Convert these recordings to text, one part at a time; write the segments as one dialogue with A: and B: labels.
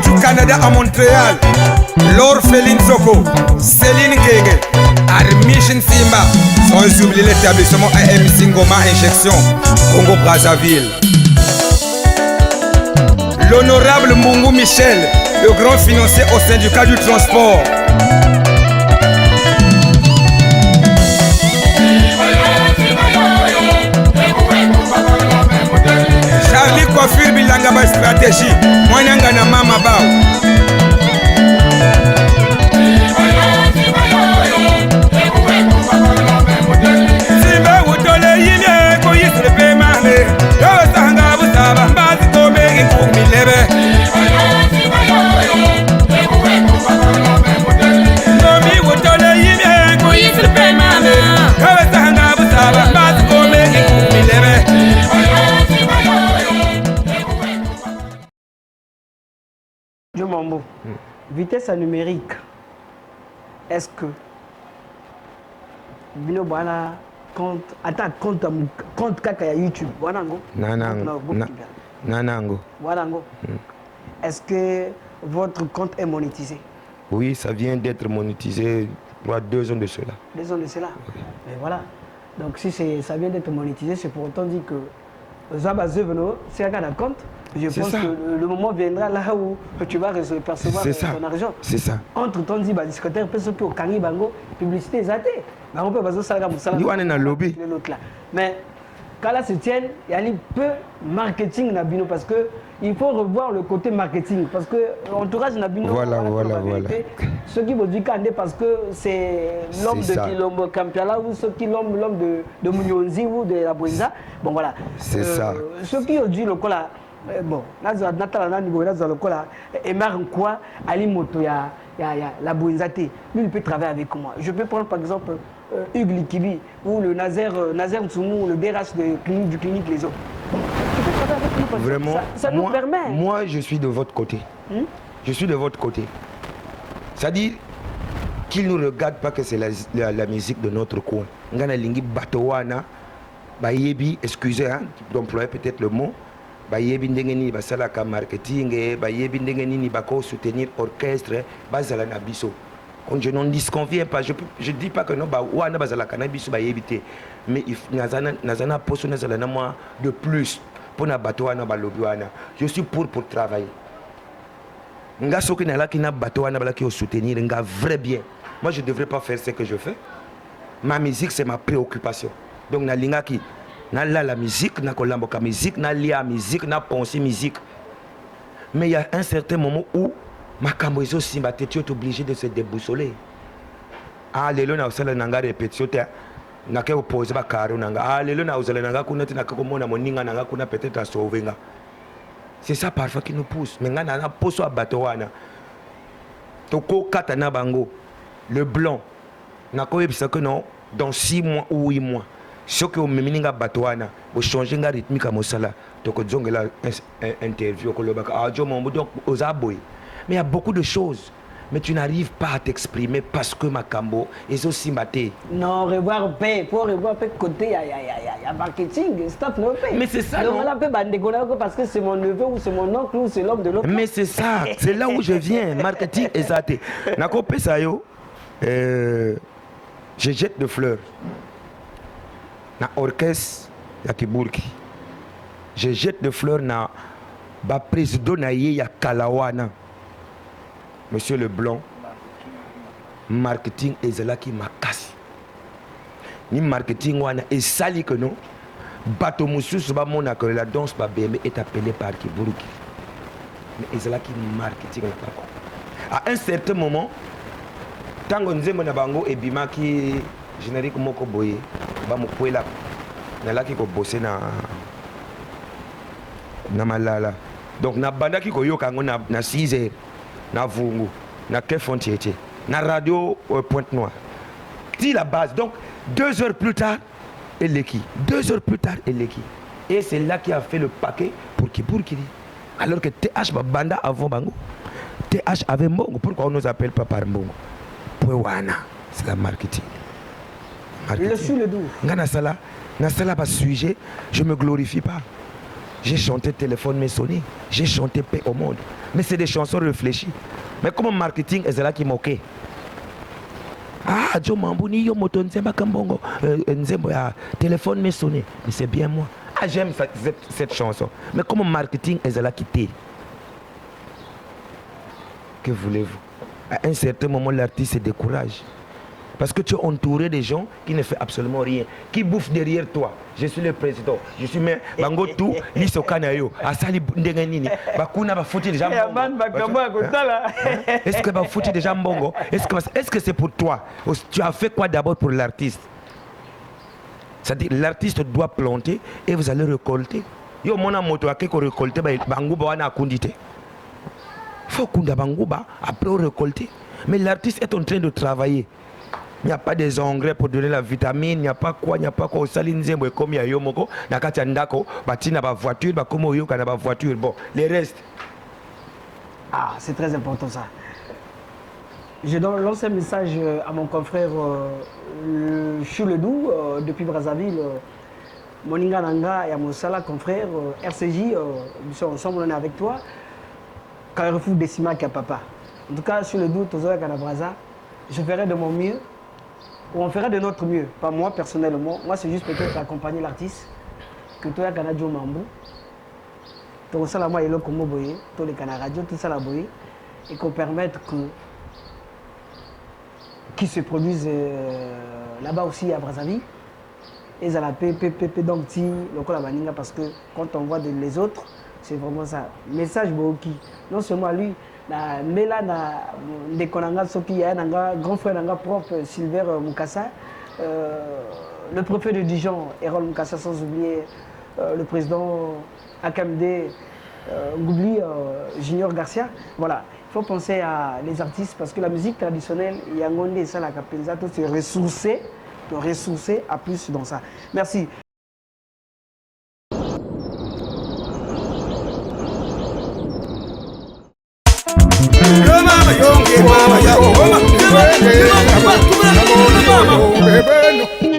A: du Canada à Montréal, Laure Féline Soko, Céline Gege, Armission Simba, sans oublier l'établissement AM Singoma Injection, Congo Brazzaville. L'honorable Mungu Michel, le grand financier au syndicat du transport. Charlie Coiffure Bilanga ba stratégie, Mwananga na mama bao. Simba utole yimye ko yisrepe mame, yo sanga busaba mbazi kome ikumi lebe. Nomi utole yimye ko yisrepe mame, yo sanga busaba mbazi kome ikumi lebe.
B: Je m'en mots. Vitesse numérique. Est-ce que Bino Bana compte kaka YouTube Wanango
C: Nanango.
B: Wanango. Est-ce que votre compte est monétisé?
C: Oui, ça vient d'être monétisé pour 2 ans de cela.
B: 2 ans de cela. Mais voilà. Donc si ça vient d'être monétisé, c'est pour autant dire que Zabazeveno, c'est un compte. Je pense que le moment viendra là où tu vas percevoir ton argent.
C: C'est ça.
B: Entre temps, dit discothèque, personne peut au Kani Bango, publicité zaté. On peut passer ça là. Mais quand là se tienne, il y a un peu marketing Nabino parce que il faut revoir le côté marketing parce que l'entourage Nabino.
C: Voilà.
B: Ceux qui vont dire Kandé parce que c'est l'homme de Kilombo Kampiala ou ceux qui l'homme de Munyonzi ou de la Bouenza. Bon voilà.
C: C'est ça.
B: Ceux qui ont dit le cola. Bon, là, Nathalie Emar quoi, Ali Moto, la Bouenzate. Lui, il peut travailler avec moi. Je peux prendre par exemple Hugues Likibi ou le Nazer Tsoumou, le DRH du clinique Les Eaux. Tu peux travailler avec lui.
C: Vraiment,
B: ça nous permet.
C: Moi, je suis de votre côté. Je suis de votre côté. C'est-à-dire qu'ils ne regardent pas que c'est la musique de notre coin. Ngana Lingi Batowana, Bayebi, excusez d'employer peut-être le mot. Bayebi ndengeni basalaka marketing, bayebi ndengeni bako soutenir orchestre, bazala na biso. Je n'en disconviens pas, je dis pas que non ba wana bazalaka na biso bayebi te, mais nazana poso nazala na moi de plus pour na bato wana balobi wana. Je suis pour travailler. Nga soki na laki na bato wana balaki au soutenir nga vrai bien. Moi je devrais pas faire ce que je fais. Ma musique c'est ma préoccupation. Donc na lingaki na la musique, na kolamboka musique, na lia musique, na penser musique. Mais il y a un certain moment où ma camboiso simba tu es obligé de se déboussoler. Ah lelo na usala nanga répétition te na ke opposer ba karo nanga. Ah lelo na usala nanga kuna tina ko mona moninga nanga kuna peut-être à sauver. C'est ça parfois qui nous pousse. Mais nga na poso abato wana. Toko kata na bango. Le blanc. Na ko yebisa que non dans 6 mois ou 8 mois. Ce que vous m'amenez à Batouana, vous changez de rythme à Moussala, donc vous avez une interview, mais il y a beaucoup de choses, mais tu n'arrives pas à t'exprimer parce que Makambo est aussi maté.
B: Non, revoir paix, pour revoir paix côté, il y a marketing, stop le paix.
C: Mais c'est ça.
B: On l'appelle parce que c'est mon neveu ou c'est mon oncle ou c'est l'homme de l'autre.
C: Mais c'est ça, c'est là où je viens, marketing est ça. Nakopé Sayo, je jette de fleurs. Na orchestre ya Kiburki. Je jette de fleurs na ba président na ya Kalawana. Monsieur Leblanc. Marketing ezalaki makasi. Ni marketing wana esali que non. Bato mususu ba mona que la danse ba BM est appelée par Kiburki. Mais ezalaki marketing na pako. À un certain moment, tango nzembo na bango ebimaki générique moko boye. Bamukwela nalaki ko bosser na malala donc na bandaki ko yoka ngo na 6h na vungu na kefontiete na radio Pointe-Noire dit la base donc 2 heures plus tard Eleki 2 heures plus tard Eleki et c'est là qui a fait le paquet pour Kiburkiri alors que TH banda avant bango TH avait Mbongo pourquoi on nous appelle pas par Mbongo Pwewana c'est la marketing.
B: Le sous le doux.
C: Nga nasala pas sujet, je me glorifie pas. J'ai chanté Téléphone m'est sonné. J'ai chanté Paix au monde. Mais c'est des chansons réfléchies. Mais comme marketing, c'est là qui moquait. Ah, Joe Mambouni, yo moto nzemba kambongo. Nzembo ya Téléphone m'est sonné. Mais c'est bien moi. Ah, j'aime cette chanson. Mais comme marketing, c'est là qui t'est. Que voulez-vous? À un certain moment, l'artiste se décourage. Parce que tu es entouré de gens qui ne font absolument rien, qui bouffent derrière toi. Je suis le président, je suis mais bango tout, liso kanayo, asali ndenganini, bakuna ba fouti déjà mbongo. Est-ce que ba fouti déjà mbongo? Est-ce que c'est pour toi? Tu as fait quoi d'abord pour l'artiste? C'est-à-dire l'artiste doit planter et vous allez récolter. Yo mona moto akeko récolter bango ba wana kundite. Faut kunda bango ba après récolter. Mais l'artiste est en train de travailler. Il n'y a pas des engrais pour donner la vitamine, il n'y a pas quoi. Au salinzembo et comme il y a yomoko, na kati ndako, batina ba voiture, ba comme yo kana ba voiture. Bon, les restes.
B: Ah, c'est très important ça. Je lance un message à mon confrère Chouledou depuis Brazzaville. Moninga Nanga et à mon sala confrère RCJ, nous sommes ensemble, on est avec toi. Carrefour Décima qui a papa. En tout cas, Chouledou, Tozoya Kanabraza, je ferai de mon mieux. Ou on fera de notre mieux, pas moi personnellement. Moi, c'est juste peut-être accompagner l'artiste. Que toi, il y a Canadjo Mambo. Tout ça, moi, il y a comme boye, tout les canards radio, tout ça, la boye. Et qu'on permette qu'ils se produisent là-bas aussi à Brazzaville. Et à la PPP donc si le la baninga parce que quand on voit les autres, c'est vraiment ça. Message Boki. Non seulement lui. Mais là, des Konanga Soki, il y a un grand frère nanga propre, Silver Mukasa, le préfet de Dijon, Erol Mukasa, sans oublier le président AKMD, Goubli, Junior Garcia. Voilà, il faut penser à les artistes parce que la musique traditionnelle, il y a un et ça, la capenza, tout se ressourcer à plus dans ça. Merci.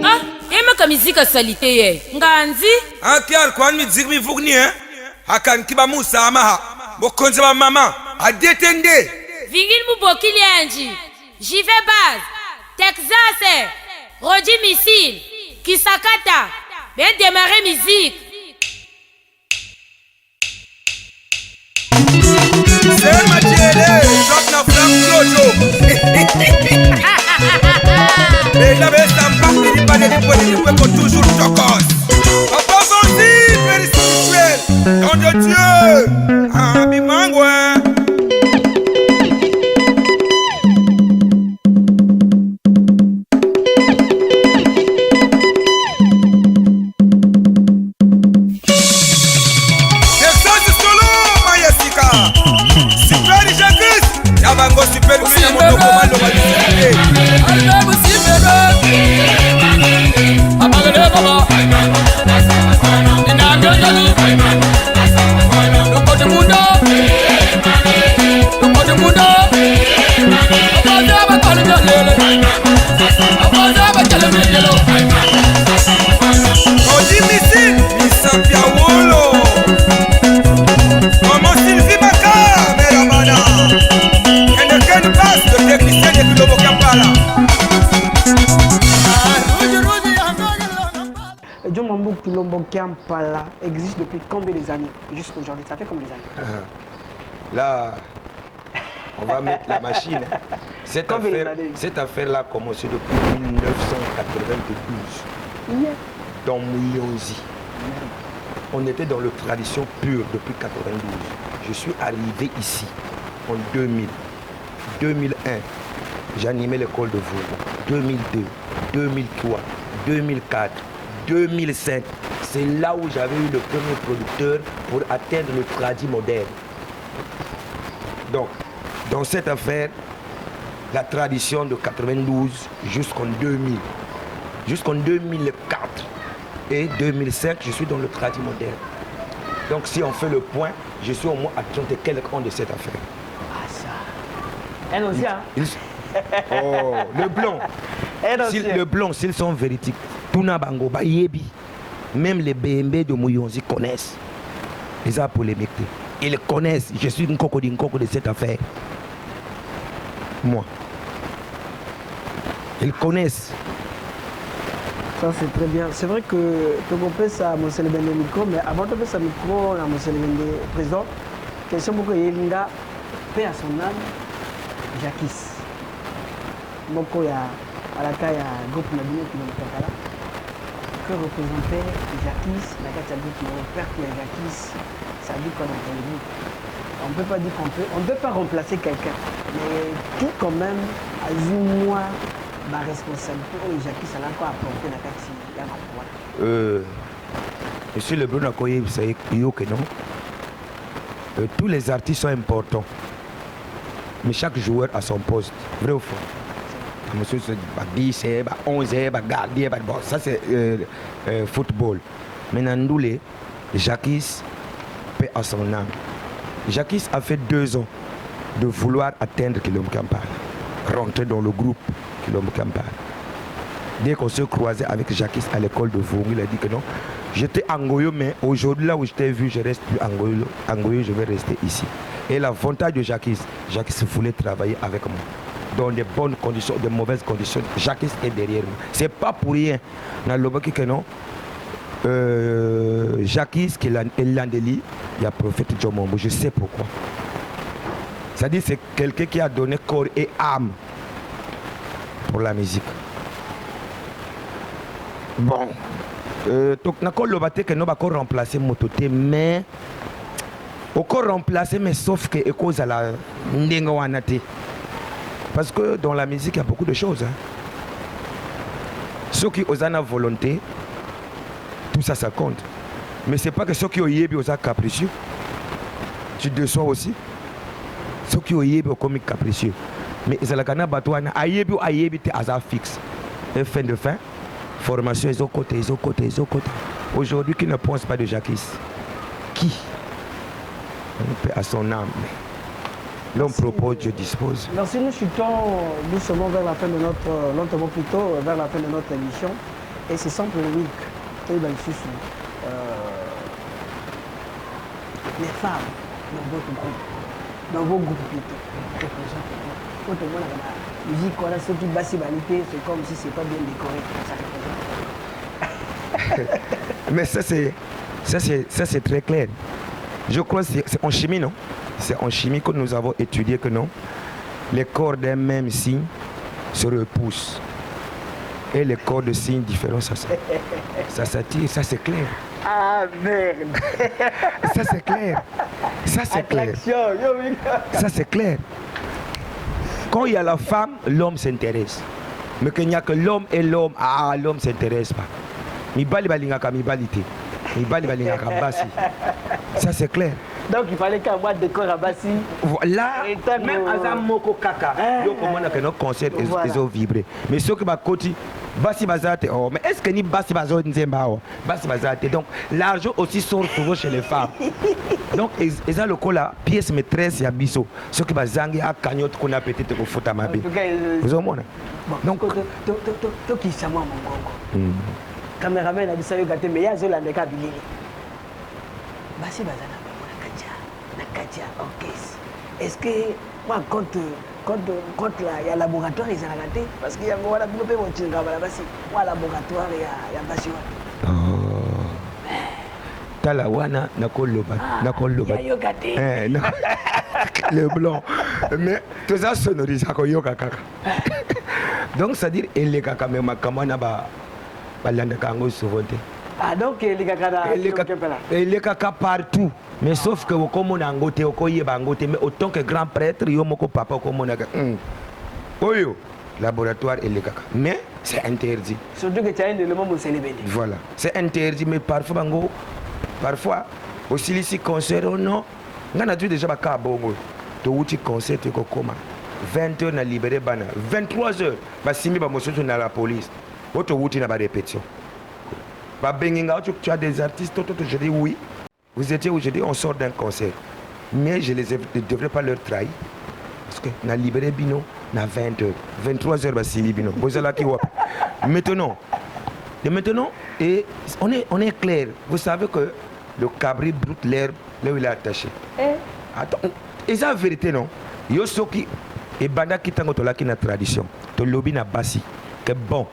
D: Ah, emaka mizika salite ye nganzi
A: Akial kwa miziki mivugni hakan kiba Musa amaha bokonze ba mama adetende
D: vingil mubokili anji Jive Baz Texas Roji Missile Kisakata ben démarrer musique.
A: C'est Matiele, chante na flam Jojo. Mais la bête en part, il pas de toujours chocos. Papa Vanzi, père spirituel, nom de Dieu. Ah, Bimangwe. Bango super bien mon dogo malo malisé. Alebo sibebe. Amagale baba. Inagani. Lokote mundo. Lokote mundo. Abaza bakale lele. Abaza bakale lele. Odi misi, misapia wolo. Maman Sylvie Maka, mera mana. Quelle passe de technicien de Kulobo Kampala.
B: John Mambo Kulobo Kampala existe depuis combien d'années jusqu'à aujourd'hui? Ça fait combien d'années?
C: Là, on va mettre la machine. Cette affaire-là a commencé depuis 1992. Yeah. Dans Mouillonzi. On était dans la tradition pure depuis 92. Je suis arrivé ici en 2000. 2001, j'animais l'école de Vauban. 2002, 2003, 2004, 2005. C'est là où j'avais eu le premier producteur pour atteindre le tradit moderne. Donc, dans cette affaire, la tradition de 92 jusqu'en 2000. Jusqu'en 2004 et 2005, je suis dans le tradit moderne. Donc, si on fait le point, je suis au moins à 30 et quelques ans de cette affaire.
B: Un ancien.
C: Oh, le blanc. Le blanc, s'ils sont véridiques, Tuna Bango, Bayebi, même les BMB de Mouyonzi connaissent. Ils ont polémique. Ils connaissent. Je suis une coco de cette affaire. Moi. Ils connaissent.
B: Ça c'est très bien. C'est vrai que tu comprends ça à mon célébende micro, mais avant de faire ça micro, à mon célébende président, question beaucoup Yelinga, paix à son âme, Jacques. Beaucoup ya à la taille à groupe Nabino qui nous là. Que représentait Jacques, la carte groupe mon père qui est Jacques, ça dit qu'on entend le groupe. On ne peut pas dire on ne peut pas remplacer quelqu'un, mais qui quand même a eu moins ma responsabilité au Jacques, ça l'a encore apporté la carte.
C: Monsieur le Bruno Akoye, vous savez que non. Tous les artistes sont importants, mais chaque joueur a son poste. Vrai ou faux? Monsieur, c'est 10, 11, gardien, bon, ça c'est football. Maintenant, Ndoulé, Jacques paie à son âme. Jacques a fait 2 ans de vouloir atteindre Kilom Kampala, rentrer dans le groupe Kilom Kampala. Dès qu'on se croisait avec Jacques à l'école de Vongo, il a dit que non. J'étais Angoyo, mais aujourd'hui, là où je t'ai vu, je reste plus Angoyo. Angoyo, je vais rester ici. Et l'avantage de Jacques voulait travailler avec moi. Dans de bonnes conditions, de mauvaises conditions. Jacques est derrière moi. C'est pas pour rien. Dans le bas que non. Jacques, qui est l'Andeli, il y a prophète Djomombo. Je sais pourquoi. C'est-à-dire c'est quelqu'un qui a donné corps et âme pour la musique. Bon. Donc, on a remplacé Mototé, mais on a remplacé, mais sauf que à cause de la Ndengoanate. Parce que dans la musique, il y a beaucoup de choses. Hein. Ceux qui ont la volonté, tout ça, ça compte. Mais ce n'est pas que ceux qui ont yébi ont capricieux. Tu déçois aussi. Ceux qui ont yébi ont comme capricieux. Mais ils ont la batouana, ayébi ou ayébi, tu as fixe. Et fin de fin, formation, ils ont côté. Aujourd'hui, qui ne pense pas de Jacques? Qui? On peut à son âme. L'homme propose, je dispose.
B: Merci, nous chutons doucement vers la fin de notre, lentement plutôt, vers la fin de notre émission. Et c'est sans polémique. Les femmes dans votre groupe, dans vos groupes plutôt, représentent. Quand on voit la musique, voilà, ceux qui bassent vanité, c'est comme si c'est pas bien décoré. Ça représente.
C: Mais ça c'est très clair. Je crois que c'est en chimie, non? C'est en chimie que nous avons étudié que non. Les corps d'un même signe se repoussent. Et les corps de signes différents, ça s'attire, ça c'est clair.
B: Ah merde.
C: Ça c'est clair. Ça c'est clair. Ça c'est clair. Quand il y a la femme, l'homme s'intéresse. Mais qu'il n'y a que l'homme et l'homme, l'homme ne s'intéresse pas. Ça c'est clair.
B: Donc il fallait qu'un mois de décor à Bassi.
C: Là, même à Moko Kaka, il y a que nos concerts ils ont vibré. Mais ceux qui côté Bassi Bazate, mais est-ce que ni Bassi Bazate Bassi Bazate. Donc l'argent aussi sort souvent chez les femmes. Donc ils ont le coup là, pièce maîtresse ya biso. Ceux qui bazangi à cagnotte qu'on a peut-être au foot à ma vie. Vous avez
B: donc toi qui ça moi mon gongo. Caméraman a dit ça yo gâté mais ya zola ndeka bilili. Bassi Bazana. Nakadia, ok. Est-ce que moi, quand il y a laboratoire, ils ont raté? Parce qu'il y a un laboratoire, il y a un laboratoire, il y a Bassi.
C: Talawana, Nakoloba. Le blanc. Mais tout ça sonorise à Koyoka. Donc, c'est-à-dire, il est kaka, mais ma kamana ba landa kango souvent.
B: Ah, donc il est
C: kaka partout. Mais sauf que comme on a ngoté, mais autant que grand prêtre, yomoko papa comme on a Oyo, laboratoire et les kaka. Mais c'est interdit.
B: Surtout que tu as un élément mon célébé.
C: Voilà, c'est interdit, mais parfois, aussi ici concert non. On a déjà baka bongo. Tu outil concert tu comment 20h na libéré bana, 23h, ba simi ba mosso na la police. Auto outil na ba répétition. Ba benginga tu as des artistes, je dis oui. Vous étiez aujourd'hui, on sort d'un concert. Mais je ne devrais pas leur trahir. Parce que on a libéré Bino, on a 20h. 23h, bah, c'est Bino. Maintenant, et on est clair. Vous savez que le cabri broute l'herbe là où il est attaché.
B: Eh?
C: Attends, et c'est la vérité, non? Yo soki, et banda qui tango to la qui na tradition, to lobby na basi, que bon,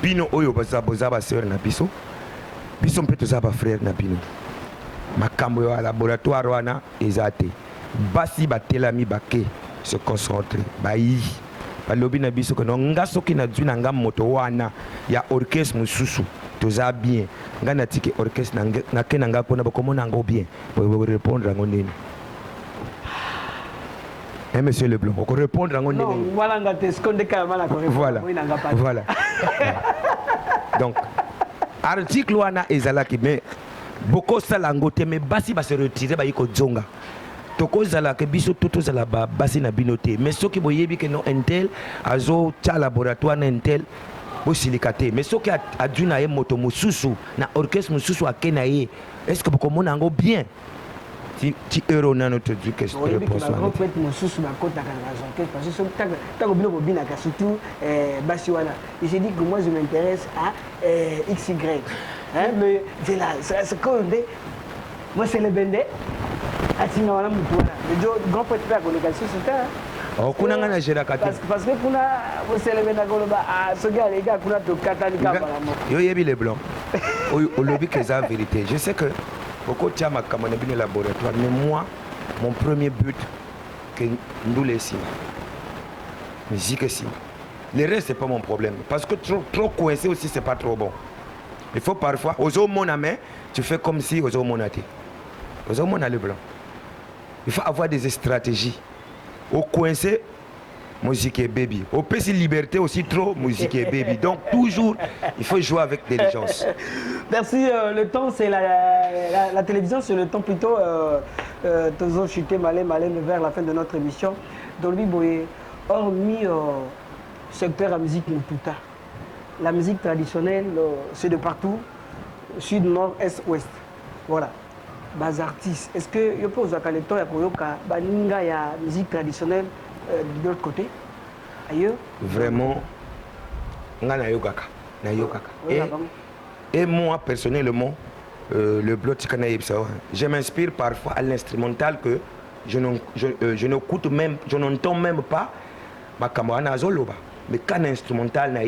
C: bino oyo baza ba sœur na biso, biso mpe to za ba frère na bino. Makambo yo laboratoire wana ezate. Basi ba telami bake se concentrer, ba yi. Ba lobby na biso que non nga soki na dzu na nga moto wana ya orchestre mususu. Toza bien. Nga na tiki orchestre na ke na nga pona ba komona ngo bien. Pour répondre à ngo nini. Eh, monsieur Leblanc, on peut répondre à mon
B: non, voilà,
C: voilà. Voilà. Donc, article wana ezalaki mais beaucoup salangote mais basi va se retirer ba yiko zonga. Toko zalaka biso toto zala ba basi na binote mais soki boyebi que non intel azo cha laboratoire na intel bo silikate mais soki aduna ye moto mususu na orchestre mususu akena ye est-ce que beaucoup mona ngo bien? Si euro nano te dit que je te réponds ça.
B: Surtout Basiwana. Et j'ai dit que moi je m'intéresse à XY. Hein, mais c'est là, c'est comme moi c'est le Bendé. Le grand prêtre à colocation c'est ça.
C: Oh, kuna ngana gera kati.
B: Parce que kuna c'est le Bendé goloba ce gars les gars kuna to katani ka bala mo.
C: Yo yebi les blancs. Au lobby que ça vérité. Je sais que beaucoup de gens m'ont dit laboratoire, mais moi, mon premier but, que nous les signes. Musique et signe. Le reste, c'est pas mon problème. Parce que trop coincé aussi, c'est pas trop bon. Il faut parfois, aux hommes mon main, tu fais comme si aux hommes mon athée. Aux hommes mon a le blanc. Il faut avoir des stratégies. Au coincé, musique et baby. Au PC liberté aussi trop, musique et baby. Donc toujours, il faut jouer avec diligence.
B: Merci. Le temps, c'est la télévision, c'est le temps plutôt. Toujours chuté malin vers la fin de notre émission. Dolby Boye, hormis secteur à musique Mututa, la musique traditionnelle, c'est de partout, sud, nord, est, ouest. Voilà. Bas artistes. Est-ce que je pose à Kaleto et Koyoka, Baninga, il y a musique traditionnelle de l'autre côté, ailleurs?
C: Vraiment, et moi, personnellement, le blog je m'inspire parfois à l'instrumental que je n'écoute même, je n'entends même pas ma camarade Zoloba. Mais quand l'instrumental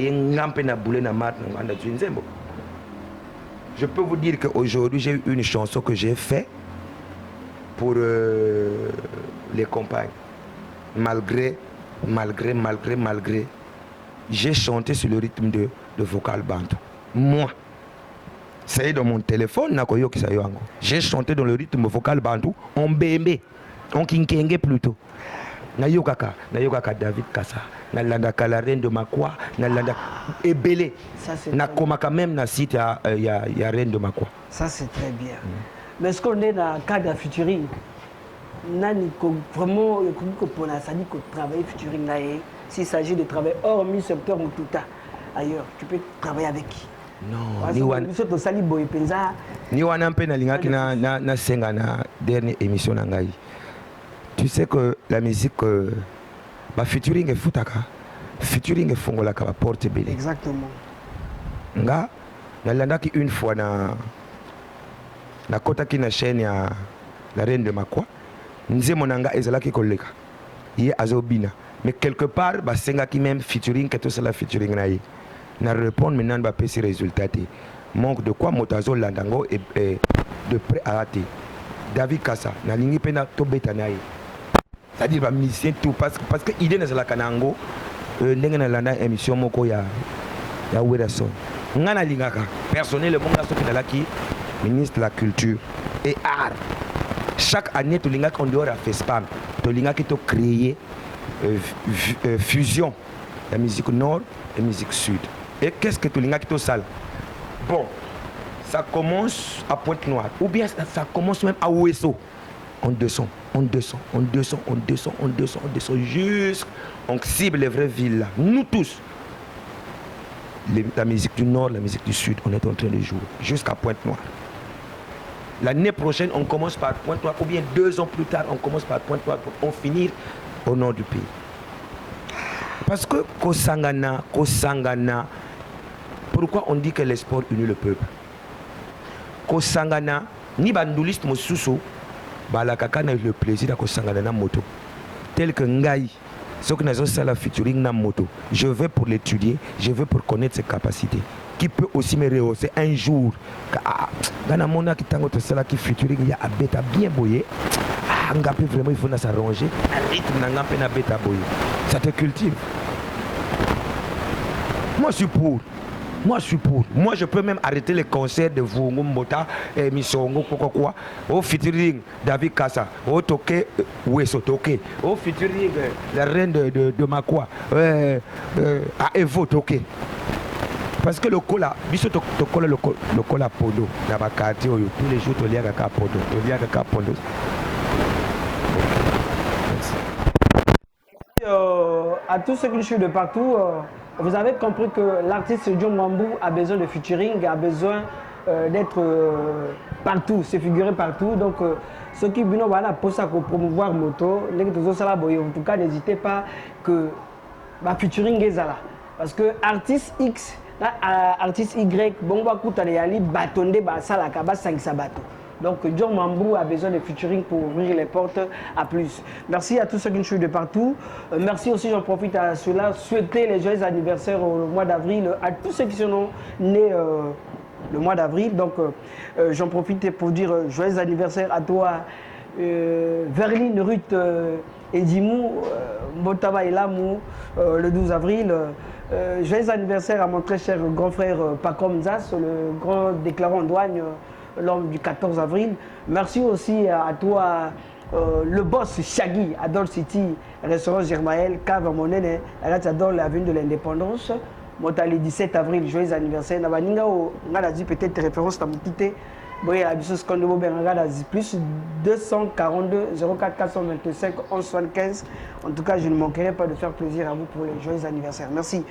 C: je peux vous dire qu'aujourd'hui, j'ai eu une chanson que j'ai faite pour les compagnes. Malgré, j'ai chanté sur le rythme de vocal bantu. Moi, ça y est dans mon téléphone, j'ai chanté dans le rythme vocal bantu, en bébé, en kinkenge plutôt. Nayokaka David Kassa, nalandaka la reine de Makwa, nalanda ebele. Na komaka même na site y a reine de Makwa.
B: Ça c'est très bien. Mais est-ce qu'on est dans le cadre featuring? Nani vraiment pour la sadi que travailler featuring là, s'il s'agit de travailler hormis secteur Mututa ailleurs, tu peux travailler avec qui?
C: Non, ni wana mpe nalingaki na senga na dernière émission na ngai. Tu sais que la musique, featuring est foutaka, featuring est fongolaka ba porte belé.
B: Exactement.
C: Nga, nalandaki une fois na kota ki na chaîne ya la reine de Makwa. Nze monanga ezalaki koleka. Ye azobina. Mais quelque part, ba senga ki même featuring que tout cela featuring na ye. Na répondre maintenant ba pesi résultat. Manque de quoi motazo landango et de près à rater. David Kassa, na lingi pena to beta na ye. C'est-à-dire bah musicien tout parce que idée n'est la kanango ndenge na landa émission moko ya Werason ngana lingaka personnellement nga soki dalaki ministre de la culture et art chaque année to lingaka en dehors à FESPAM to lingaka to créer fusion la musique nord et musique sud et qu'est-ce que to lingaka to sala bon ça commence à Pointe-Noire ou bien ça commence même à Ouesso. On descend, jusqu'on cible les vraies villes là. Nous tous, la musique du nord, la musique du sud, on est en train de jouer jusqu'à Pointe-Noire. L'année prochaine, on commence par Pointe-Noire, ou bien 2 ans plus tard, on commence par Pointe-Noire pour en finir au nord du pays. Parce que Kosangana, pourquoi on dit que les sports unit le peuple? Kosangana, ni banduliste mosusu balakaka na le plaisir akosangana na moto tel que ngai soki nazosala featuring na moto je vais pour l'étudier, je veux pour connaître ses capacités qui peut aussi me rehausser un jour gana mona kitango tosala ki featuring ya abeta bien boyé ngapi vraiment il faut s'arranger un rythme na ngapi na beta boyé ça te cultive. Moi je suis pour. Moi je peux même arrêter les concerts de Vungu Mbota et Misongo quoi au featuring David Kassa au toqué Weso toqué au featuring la reine de Makwa à Evo toqué parce que le cola biso to cola le cola podo na bakati oyo tous les jours to lia kaka podo
B: à tous ceux qui suivent de partout, vous avez compris que l'artiste John Mambou a besoin de featuring, a besoin d'être partout, se figurer partout. Donc, ceux qui viennent pour ça promouvoir moto, en tout cas, n'hésitez pas que featuring est là. Parce que artiste X, artiste Y, bon, va coûter les bâtonnés, ça la 5 sabato. Donc, John Mambou a besoin de featuring pour ouvrir les portes à plus. Merci à tous ceux qui nous suivent de partout. Merci aussi, j'en profite à cela, souhaiter les joyeux anniversaires au mois d'avril à tous ceux qui sont nés le mois d'avril. Donc, j'en profite pour dire joyeux anniversaire à toi, Verline Ruth Edimou, Mbotaba Elamou, le 12 avril. Joyeux anniversaire à mon très cher grand frère Pacom Zas, le grand déclarant en douane. L'homme du 14 avril. Merci aussi à toi, le boss Shaggy, Adol City, restaurant Germaël, Cave Monene, Adol, l'avenue de l'indépendance. Motali 17 avril, joyeux anniversaire. Nabaninga, on a dit peut-être référence à mon petit. Boye à Bissos Kondobo Benga, plus 242 04 425 11 75. En tout cas, je ne manquerai pas de faire plaisir à vous pour les joyeux anniversaires. Merci.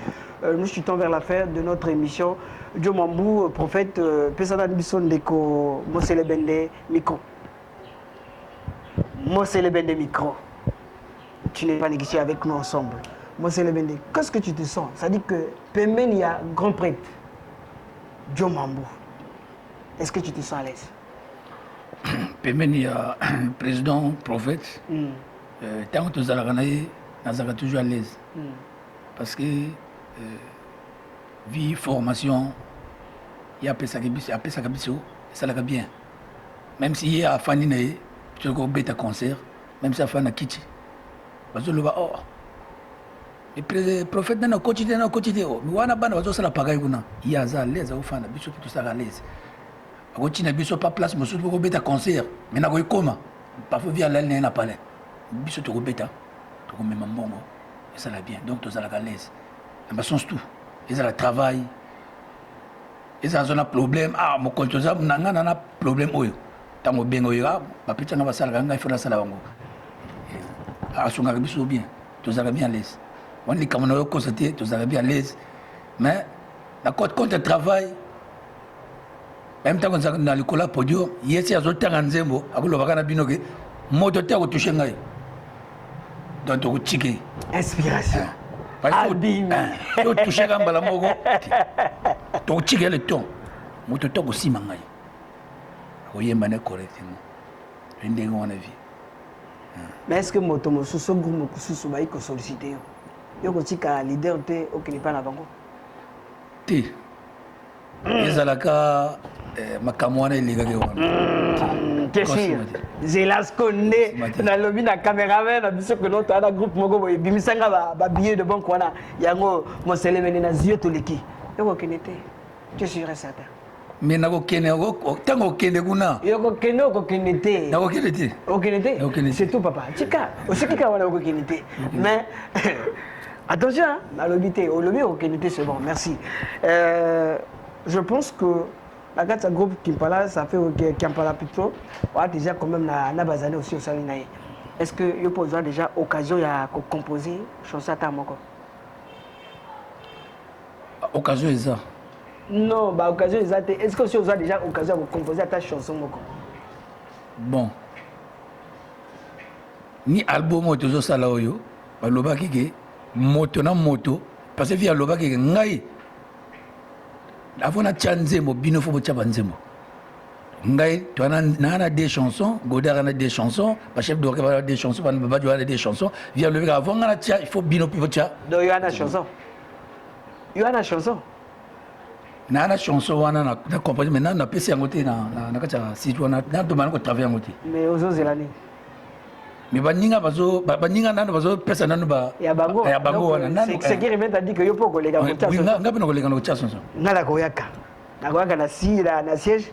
B: Nous chutons vers la fin de notre émission. Joe Mambou, prophète, Pesada Bisson Deko, Mosele Bende, micro. Mosele Bende, micro. Tu n'es pas négocié avec nous ensemble. Mosele Bende, qu'est-ce que tu te sens? Ça dit que Pemben, il y a grand prêtre, Joe Mambou. Est-ce que tu te sens à l'aise?
E: Pemben, il y a président, prophète. Tant que tu es toujours à l'aise. Parce que vie, formation, il y a ça va bien. Même si il y a Fanny, tu as un concert, même si il y a Fanny Kitty. Parce que le prophète dans le quotidien, il y a à l'aise, il y a à l'aise. Il n'y a pas place, mais il y a un concert. Mais il y a un coma. Parfois, il y a un palais. Il y a un bêta. Il y a un bongo. Et ça va bien. Donc, tu es à l'aise. Mais c'est tout. Il y a un travail. Il y a un problème. Ah, mon compte, il y a un problème. Tant que bien, il y a un problème. Il faut la salle. Ah, tu es bien. Tu es bien à l'aise. On dit que tu es constaté, tu es bien à l'aise. Mais, quand tu travailles, même temps que dans le cola podium, il y a un temps en Zembo, à le Bagana Binogue, mototeur au toucher. Donc, tu as
B: inspiration.
E: Albim. Tu as touché un balamogo. Tu as le ton. Mototeur aussi mangai. Oui, il est correctement. Je n'ai pas vie.
B: Mais est-ce que Motomo sous ce groupe sous baï que sollicité? Il y a un leader qui n'est pas là.
E: Ti. Les alaka makamwana iligage wana.
B: Keshir. Zelas connaît na lobby na caméraman na biso que notre ana groupe moko boy bimisanga ba billet de banque wana yango Mosele Bende na zio to leki. Yoko kenete. Je suis certain.
E: Mais nako kene tango kene kuna.
B: Yoko kene ko kenete.
E: Nako kenete.
B: O kenete. C'est tout papa. Tika. O sekika wana ko kenete. Mais attention, la lobby au lobby au kenete c'est bon. Merci. Je pense que la gata groupe Kimpala, ça fait Kimpala plutôt. On a déjà quand même na bazane aussi au Salinaï. Est-ce que vous posez déjà occasion à composer chanson à moko?
E: Occasion est ça.
B: Non, bah occasion est ça. Est-ce que vous avez déjà occasion de composer ta chanson moko?
E: Bon. Ni album auto ça là yo, ba loba ki moto na moto parce que via loba ki ngai avant na chanze mo bino fo bocha banzemo ngai tu as des chansons, Godard a des chansons, le chef d'orchestre a des chansons, Babadou a des chansons. Vient le avant, il faut bino pivotia.
B: Donc il y a une chanson. Il y a une chanson.
E: Na chanson wana na composé maintenant na pesi yangote na kati site wana na to manako travailler yangote.
B: Mais aux zelani.
E: Mais baninga nano bazo pesa nano ba
B: ya bango
E: wana nano.
B: C'est qui remet à dire que yo poko les gars ko tsa.
E: Ngapi na kolega na chanson.
B: Ngala ko yaka. Na ko yaka na sira na siège.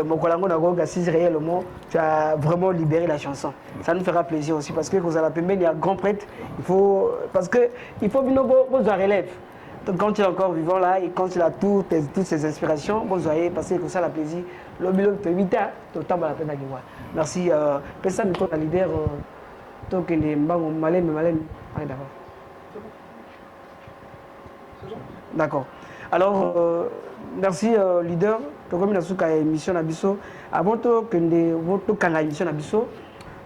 B: Mokolango Nagoga 6 réellement, tu as vraiment libéré la chanson. Ça nous fera plaisir aussi parce que quand la pembeni, il y a grand prêtre, il faut bien vos relève. Donc quand il est encore vivant là et quand il a toutes ses inspirations, vous voyez, parce que ça la plaisir. Le bilo te vita, tout le temps la peine à voir. Merci. Personne ne compte leader. Donc il est malin. D'accord. D'accord. Alors merci leader. Comme il a émission Nabiso, avant que l'émission Nabiso,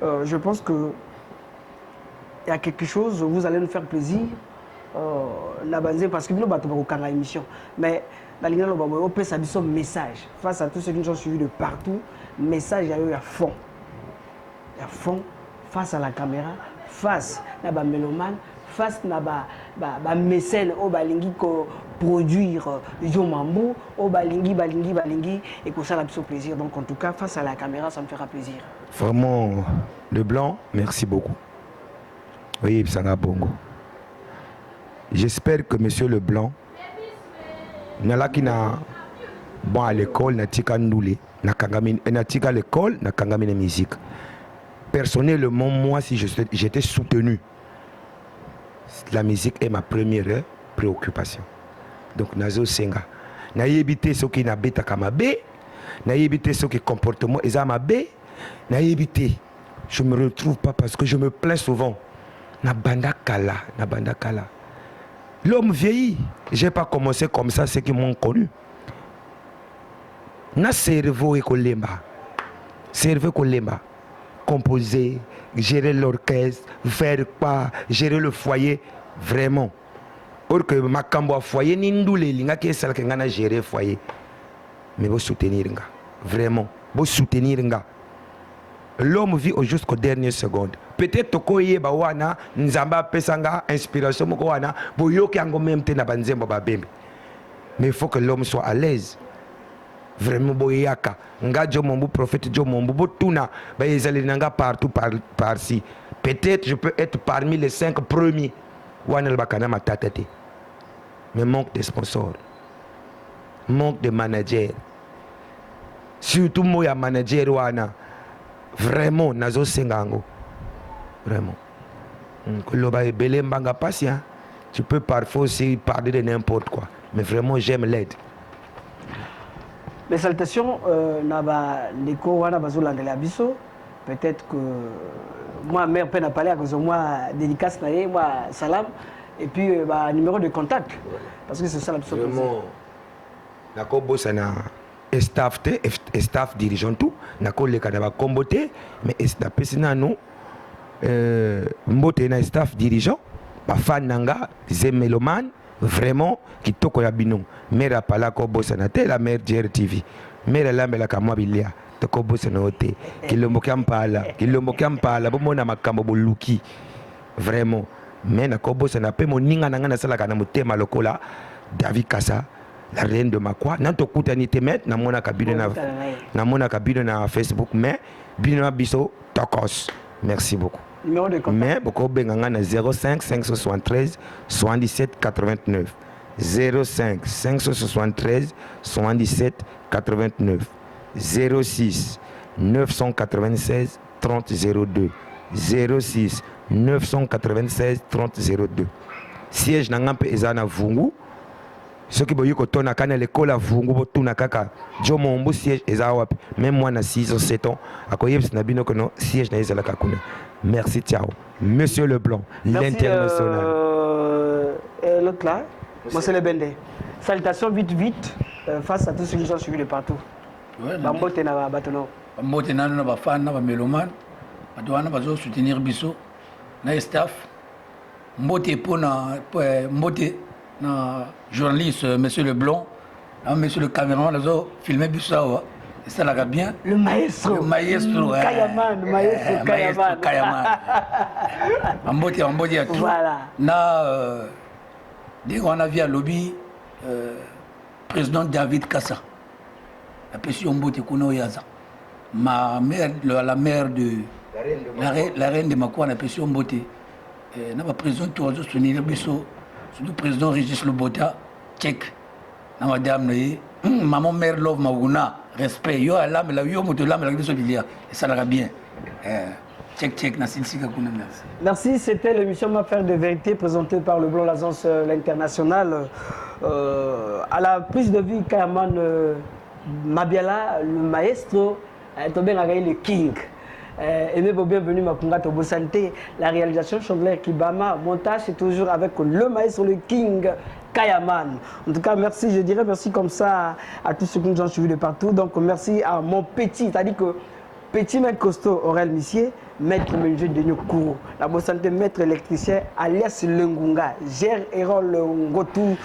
B: je pense que il y a quelque chose, vous allez nous faire plaisir. Parce que nous avons une émission. Mais dans l'émission, nous avons un message face à tous ceux qui nous ont suivis de partout. Message, il y a eu à fond. Il y a fond, face à la caméra, face à la mélomane, face à mécène au balingi ko produire jo mambo au balingi et que ça a plus plaisir. Donc en tout cas face à la caméra ça me fera plaisir.
C: Vraiment le blanc, merci beaucoup. Oui, Sanga Bongo. J'espère que monsieur Leblanc n'a bon à l'école n'a tika ndoulé n'a kangami n'a tika l'école n'a kangami la musique. Personnellement moi si j'étais soutenu, la musique est ma première préoccupation. Donc nazo senga na yebité ce qui na beta kamabe na yebité ce qui comportement ezamabe na yebité je me retrouve pas parce que je me plains souvent na banda kala. L'homme vieillit. J'ai pas commencé comme ça, ceux qui m'ont connu. Na cerveau et kolemba. Cerveau kolemba. Composer, gérer l'orchestre, faire quoi, gérer le foyer. Vraiment. Or que ma cambo a foyer, ni ndoulé, linga qui est celle qui a géré le foyer. Mais vous soutenir, vraiment. Vous soutenir. L'homme vit jusqu'aux dernières secondes. Peut-être que vous avez nzamba pesanga inspiration mokowana boyoki ango même te na banzembo babembe. Mais il faut que l'homme soit à l'aise. Vraiment boyaka. Nga jo mombu prophète jo mombu botuna ba ezali nanga partout par-ci. Peut-être je peux être parmi les 5 premiers. Wana bakana matatete. Mais manque de sponsors. Manque de managers. Surtout moi manager wana. Vraiment nazo sengango. Vraiment. Tu peux parfois aussi parler de n'importe quoi. Mais vraiment, j'aime l'aide.
B: Mes salutations, peut-être que moi, mère peine à parler à cause de moi, dédicace, moi, salam, et puis numéro de contact. Parce que c'est ça la chose.
C: Vraiment, d'accord, staff dirigeant tout, d'accord, les cadavres comboté, mais nous. Mbote na staff dirigeant ba fan nanga zemeloman vraiment qui toko ya bino mère pala ko bossa na te la mère GRTV mère lambela kamwa bilia toko bossa na hote kilombo kampala bo mona makambo boluki vraiment mais na ko bossa na pe moninga nanga na sala kana motema lokola David Kassa la reine de Makwa nanto kutani te met na mona kabino na Facebook mais bino biso tokos. Merci beaucoup.
B: Numéro de contact.
C: Mais beaucoup benganga na 05 573 77 89 05 573 77 89 06 996 30 02 06 996 30 02 siège na ngampe ezana vungu ce qui boyi kotona kana l'école à vungu botuna kaka jo mombu siège eza wapi même moi na 6 ans 7 ans akoyebs na bino kono siège na ezala kakuna. Merci, ciao. Monsieur Leblanc, l'international.
B: Et l'autre là, moi c'est le Bende. Salutations vite, face à tous ceux qui ont suivi de partout. Bambote na batono.
E: Bambote na na bafan na bameloman. Badoana bazo soutenir biso na staff. Mbote mbote na journaliste monsieur Leblanc, monsieur le caméraman bazo filmer biso. ça l'a bien.
B: Le maestro.
E: Le maestro.
B: Kayaman, maestro Kayaman.
E: En mode à tout.
B: Voilà.
E: Dès qu'on a vu à lobby, président David Kassa, la personne Mbote Kuno Yaza. Ma mère, la mère de la reine de Makwa, la personne Mbote. N'a pas président Touazo Sonir Bisso, surtout président Régis Lobota, tchèque. Madame, maman mère love Maouna, respect. Yo l'âme, yo moto l'âme, la biso bilia. Et ça l'a bien. Check, Nassim Sikakuna.
B: Merci, c'était l'émission Ma Affaire de Vérité présentée par le Blanc l'Agence l'international. À la prise de vie, Kayaman Mabiala, le maestro, tombé le king. Aimé bienvenue Makunga Tobo Santé, la réalisation Chongler Kibama, montage c'est toujours avec le maestro, le king Kayaman. En tout cas, merci, je dirais merci comme ça à tous ceux qui nous ont suivis de partout. Donc merci à mon petit, c'est-à-dire que petit mec costaud Aurel Missier, maître menuisier de Nyokuro, la bonne santé maître électricien alias Lengunga, Gère Erol Ngotou,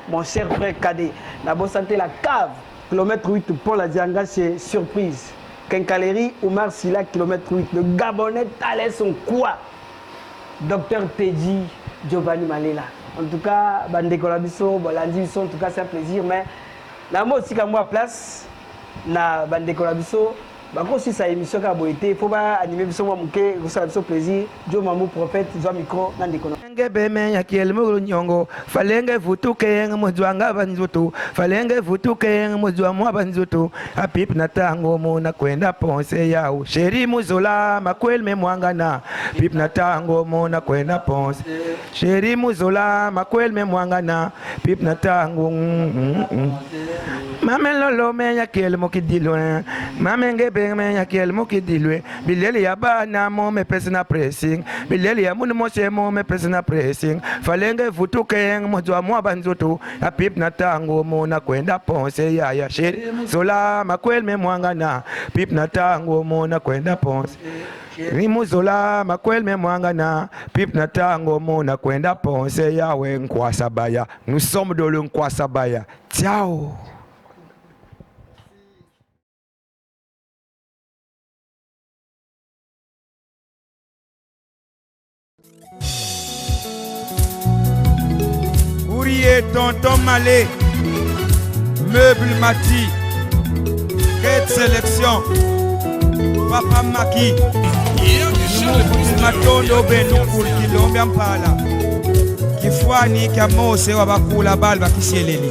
B: mon cher frère Kadé, la bonne santé la cave, kilomètre 8 pour la Dianga chez Surprise. Quincaillerie Oumar Silla, kilomètre 8. Le Gabonais Thalès son quoi? Docteur Teddy Giovanni Malela. En tout cas, Bandécola Bisso, Bolandi Bisso, en tout cas, c'est un plaisir. Mais, la moi aussi, quand moi, place, na Bandécola Bisso, quand aussi, sa émission qui a beau été, il faut pas animer Bisso, moi, mouké, vous savez, Bisso, plaisir. Dieu, mamou, prophète, Dieu, micro, Bandécola.
C: Bemenya kielmo nyongo falenge vutuke mujwanga banzutu falenge vutuke mujwa mwa banzutu apip na tango mona kwenda ponse yao sheri muzola makwel me mwangana pip na tango mona kwenda ponse sheri muzola makwel me mwangana pip na tango mamelolo menya kielmo kidilwe mamenge bemenya kielmo kidilwe bileli ya bana mo me pesna pressing bileli ya munu mo chemo me pesna pressing falenge vutuke mojwa mwa banzutu apip na tango mona kwenda ponse ya sheri zola makwel me mwangana pip na tango mona kwenda ponse Rimuzola makwel me mwangana pip na tango mona kwenda ponse yawe Nkwasabaya. Nous sommes dans le Nkwasabaya. Ciao.
A: Courrier Tonton Malé, Meuble Mati, Quête Sélection, Papa Maki, Matondo Benukul Kilombe Mpala, Kifwani Kamose Wabakula Balba Kisieleli.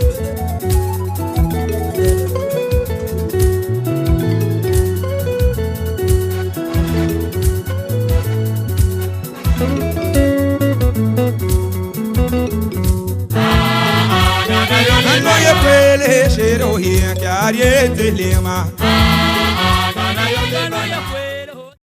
A: Pele shero hiya kyariye telema.